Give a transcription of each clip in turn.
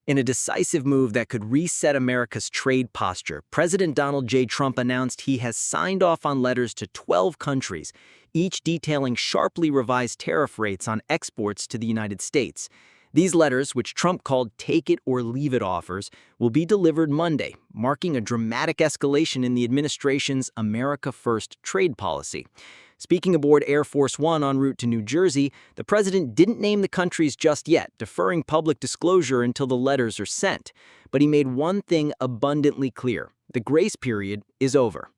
In a decisive move that could reset America's trade posture, President Donald J. Trump announced he has signed off on letters to 12 countries, each detailing sharply revised tariff rates on exports to the United States. These letters, which Trump called take-it-or-leave-it offers, will be delivered Monday, marking a dramatic escalation in the administration's America First trade policy. Speaking aboard Air Force One en route to New Jersey, the president didn't name the countries just yet, deferring public disclosure until the letters are sent. But he made one thing abundantly clear: the grace period is over.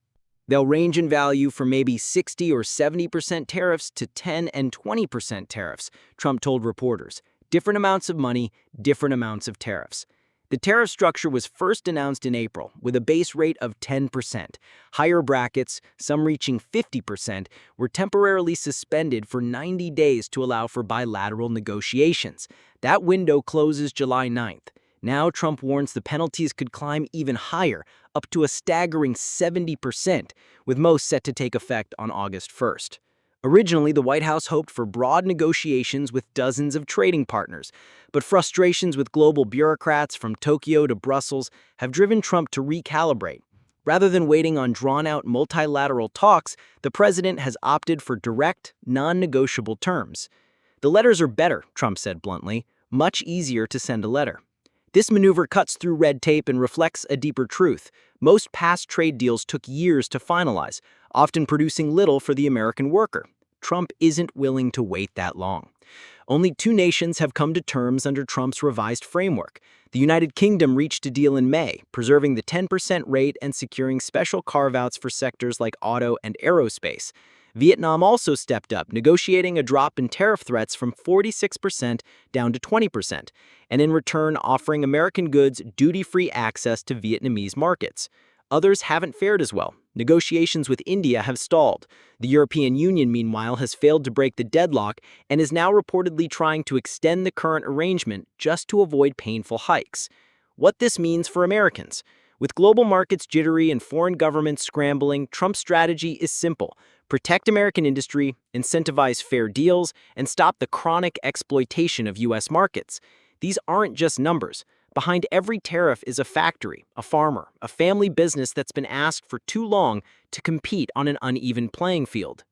They'll range in value from maybe 60 or 70% tariffs to 10 and 20% tariffs, Trump told reporters. Different amounts of money, different amounts of tariffs. The tariff structure was first announced in April, with a base rate of 10%. Higher brackets, some reaching 50%, were temporarily suspended for 90 days to allow for bilateral negotiations. That window closes July 9th. Now Trump warns the penalties could climb even higher, up to a staggering 70%, with most set to take effect on August 1st. Originally, the White House hoped for broad negotiations with dozens of trading partners, but frustrations with global bureaucrats from Tokyo to Brussels have driven Trump to recalibrate. Rather than waiting on drawn-out multilateral talks, the president has opted for direct, non-negotiable terms. "The letters are better," Trump said bluntly. "Much easier to send a letter." This maneuver cuts through red tape and reflects a deeper truth. Most past trade deals took years to finalize, often producing little for the American worker. Trump isn't willing to wait that long. Only two nations have come to terms under Trump's revised framework. The United Kingdom reached a deal in May, preserving the 10% rate and securing special carve-outs for sectors like auto and aerospace. Vietnam also stepped up, negotiating a drop in tariff threats from 46% down to 20%, and in return offering American goods duty-free access to Vietnamese markets. Others haven't fared as well. Negotiations with India have stalled. The European Union, meanwhile, has failed to break the deadlock and is now reportedly trying to extend the current arrangement just to avoid painful hikes. What this means for Americans? With global markets jittery and foreign governments scrambling, Trump's strategy is simple: protect American industry, incentivize fair deals, and stop the chronic exploitation of U.S. markets. These aren't just numbers. Behind every tariff is a factory, a farmer, a family business that's been asked for too long to compete on an uneven playing field.